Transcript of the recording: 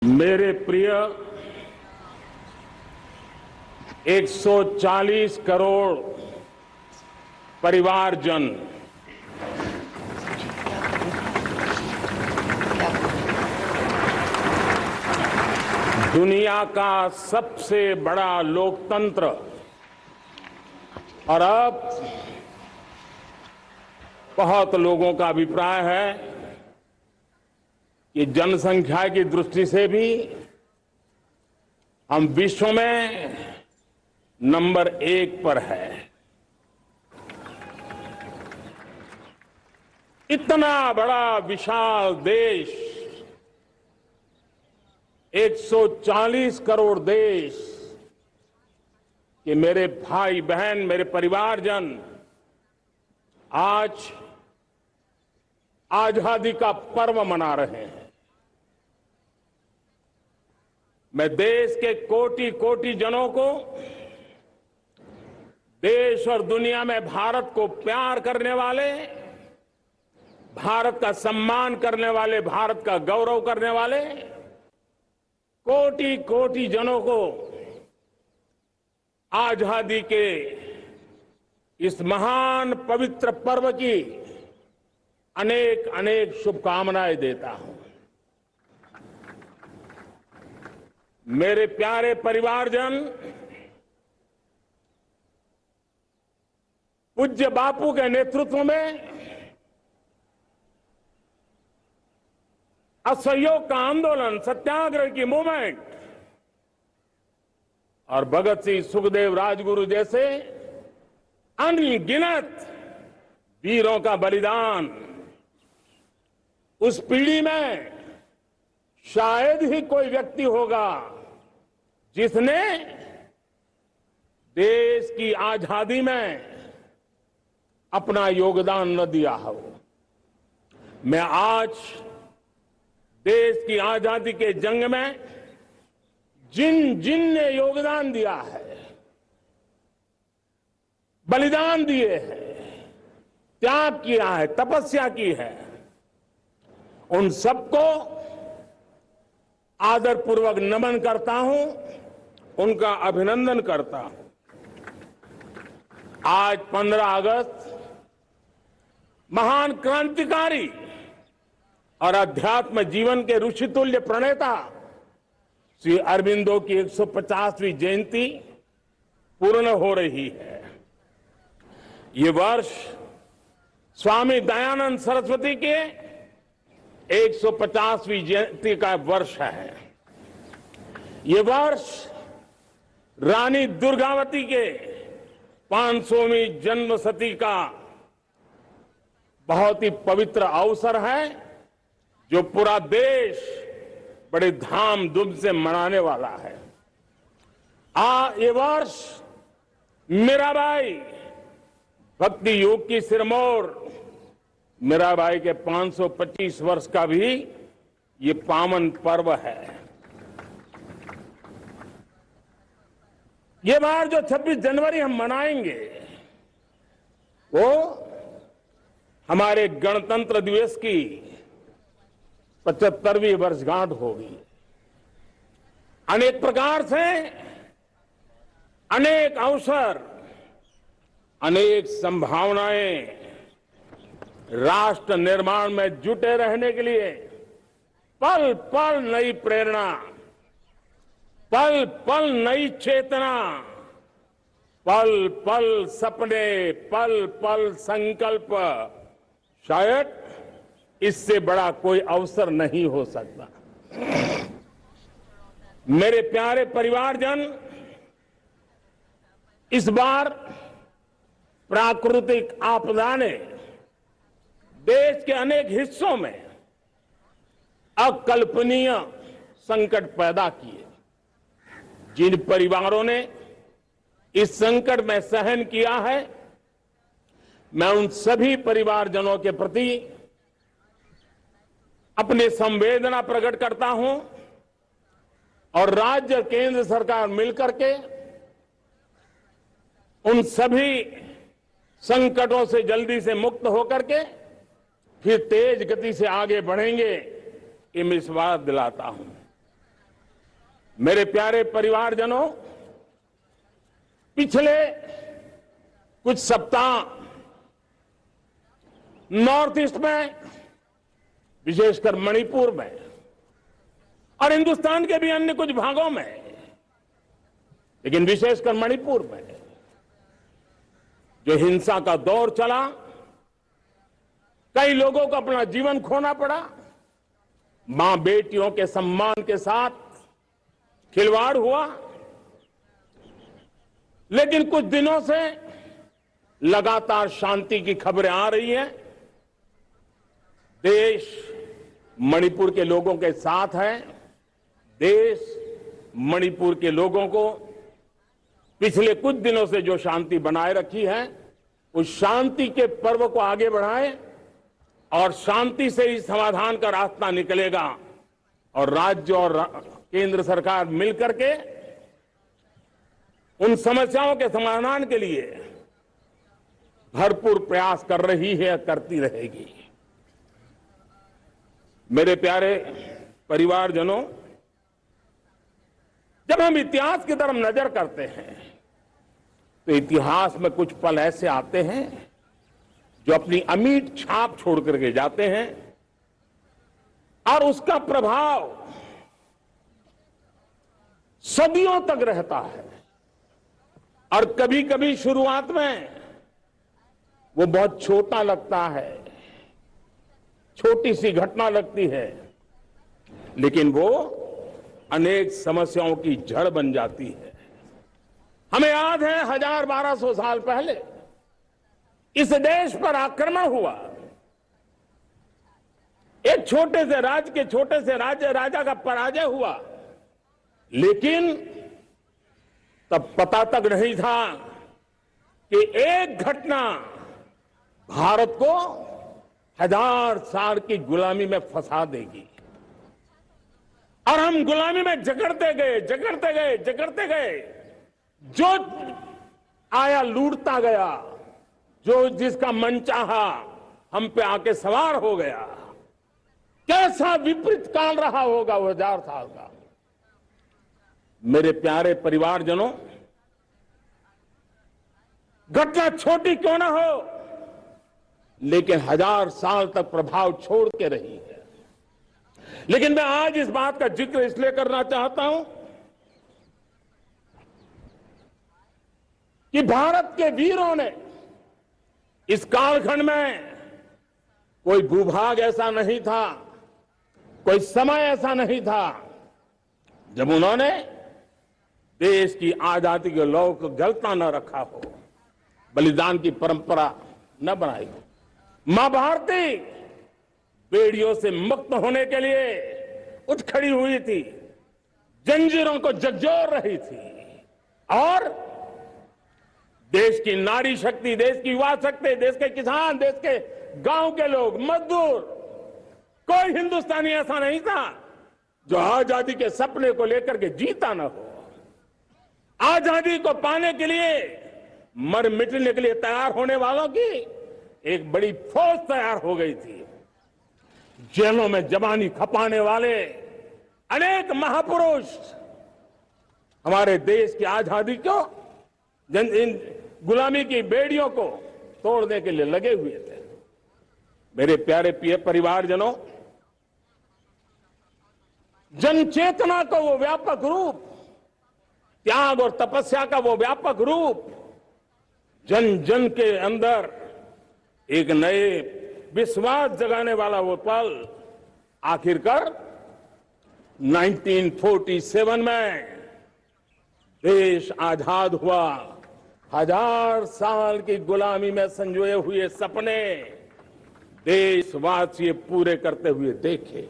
मेरे प्रिय 140 करोड़ परिवारजन, दुनिया का सबसे बड़ा लोकतंत्र और अब बहुत लोगों का अभिप्राय है कि जनसंख्या की दृष्टि से भी हम विश्व में नंबर 1 पर है। इतना बड़ा विशाल देश, 140 करोड़ देश के मेरे भाई बहन, मेरे परिवारजन आज आजादी का पर्व मना रहे हैं। मैं देश के कोटि कोटि जनों को, देश और दुनिया में भारत को प्यार करने वाले, भारत का सम्मान करने वाले, भारत का गौरव करने वाले कोटि कोटि जनों को आजादी के इस महान पवित्र पर्व की अनेक अनेक शुभकामनाएं देता हूं। मेरे प्यारे परिवारजन, पूज्य बापू के नेतृत्व में असहयोग का आंदोलन, सत्याग्रह की मूवमेंट और भगत सिंह, सुखदेव, राजगुरु जैसे अनगिनत वीरों का बलिदान, उस पीढ़ी में शायद ही कोई व्यक्ति होगा जिसने देश की आजादी में अपना योगदान न दिया हो। मैं आज देश की आजादी के जंग में जिन जिन ने योगदान दिया है, बलिदान दिए हैं, त्याग किया है, तपस्या की है, उन सबको आदरपूर्वक नमन करता हूं, उनका अभिनंदन करता हूं। आज 15 अगस्त महान क्रांतिकारी और अध्यात्म जीवन के ऋषितुल्य प्रणेता श्री अरबिंदो की 150वीं जयंती पूर्ण हो रही है। ये वर्ष स्वामी दयानंद सरस्वती के 150वीं जयंती का वर्ष है। ये वर्ष रानी दुर्गावती के 500वीं जन्मशती का बहुत ही पवित्र अवसर है, जो पूरा देश बड़े धामधूम से मनाने वाला है। ये वर्ष मीराबाई, भक्ति योग की सिरमौर मीराबाई के 525 वर्ष का भी ये पावन पर्व है। ये बार जो 26 जनवरी हम मनाएंगे वो हमारे गणतंत्र दिवस की 75वीं वर्षगांठ होगी। अनेक प्रकार से अनेक अवसर, अनेक संभावनाएं राष्ट्र निर्माण में जुटे रहने के लिए पल पल नई प्रेरणा, पल पल नई चेतना, पल पल सपने, पल पल संकल्प, शायद इससे बड़ा कोई अवसर नहीं हो सकता। मेरे प्यारे परिवारजन, इस बार प्राकृतिक आपदा ने देश के अनेक हिस्सों में अकल्पनीय संकट पैदा किए। जिन परिवारों ने इस संकट में सहन किया है, मैं उन सभी परिवारजनों के प्रति अपनी संवेदना प्रकट करता हूं और राज्य केंद्र सरकार मिलकर के उन सभी संकटों से जल्दी से मुक्त होकर के फिर तेज गति से आगे बढ़ेंगे, ये मैं विश्वास दिलाता हूं। मेरे प्यारे परिवारजनों, पिछले कुछ सप्ताह नॉर्थ ईस्ट में, विशेषकर मणिपुर में और हिंदुस्तान के भी अन्य कुछ भागों में, लेकिन विशेषकर मणिपुर में जो हिंसा का दौर चला, कई लोगों को अपना जीवन खोना पड़ा, मां बेटियों के सम्मान के साथ खिलवाड़ हुआ। लेकिन कुछ दिनों से लगातार शांति की खबरें आ रही हैं। देश मणिपुर के लोगों के साथ है। देश मणिपुर के लोगों को पिछले कुछ दिनों से जो शांति बनाए रखी है, उस शांति के पर्व को आगे बढ़ाए और शांति से ही समाधान का रास्ता निकलेगा और राज्य और केंद्र सरकार मिलकर के उन समस्याओं के समाधान के लिए भरपूर प्रयास कर रही है, करती रहेगी। मेरे प्यारे परिवारजनों, जब हम इतिहास की तरफ नजर करते हैं तो इतिहास में कुछ पल ऐसे आते हैं जो अपनी अमिट छाप छोड़ करके जाते हैं और उसका प्रभाव सदियों तक रहता है। और कभी कभी शुरुआत में वो बहुत छोटा लगता है, छोटी सी घटना लगती है, लेकिन वो अनेक समस्याओं की जड़ बन जाती है। हमें याद है 1200 साल पहले इस देश पर आक्रमण हुआ। एक छोटे से राज्य के छोटे से राजा का पराजय हुआ, लेकिन तब पता तक नहीं था कि एक घटना भारत को 1000 साल की गुलामी में फंसा देगी। और हम गुलामी में जकड़ते गए, जो आया लूटता गया, जो जिसका मन चाहा हम पे आके सवार हो गया। कैसा विपरीत काल रहा होगा वो 1000 साल का। मेरे प्यारे परिवारजनों, घटना छोटी क्यों ना हो, लेकिन 1000 साल तक प्रभाव छोड़ के रही है। लेकिन मैं आज इस बात का जिक्र इसलिए करना चाहता हूं कि भारत के वीरों ने इस कालखंड में कोई भूभाग ऐसा नहीं था, कोई समय ऐसा नहीं था जब उन्होंने देश की आजादी के लौ को गलता न रखा हो, बलिदान की परंपरा न बनाई हो। मां भारती बेड़ियों से मुक्त होने के लिए उठ खड़ी हुई थी, जंजीरों को झकझोर रही थी और देश की नारी शक्ति, देश की युवा शक्ति, देश के किसान, देश के गांव के लोग, मजदूर, कोई हिंदुस्तानी ऐसा नहीं था जो आजादी के सपने को लेकर के जीता न हो। आजादी को पाने के लिए मर मिटने के लिए तैयार होने वालों की एक बड़ी फौज तैयार हो गई थी। जेलों में जवानी खपाने वाले अनेक महापुरुष हमारे देश की आजादी को, इन गुलामी की बेड़ियों को तोड़ने के लिए लगे हुए थे। मेरे प्यारे परिवारजनों, जन चेतना का वो व्यापक रूप, त्याग और तपस्या का वो व्यापक रूप, जन जन के अंदर एक नए विश्वास जगाने वाला वो पल आखिरकार 1947 में देश आजाद हुआ। 1000 साल की गुलामी में संजोए हुए सपने देशवासी पूरे करते हुए देखे।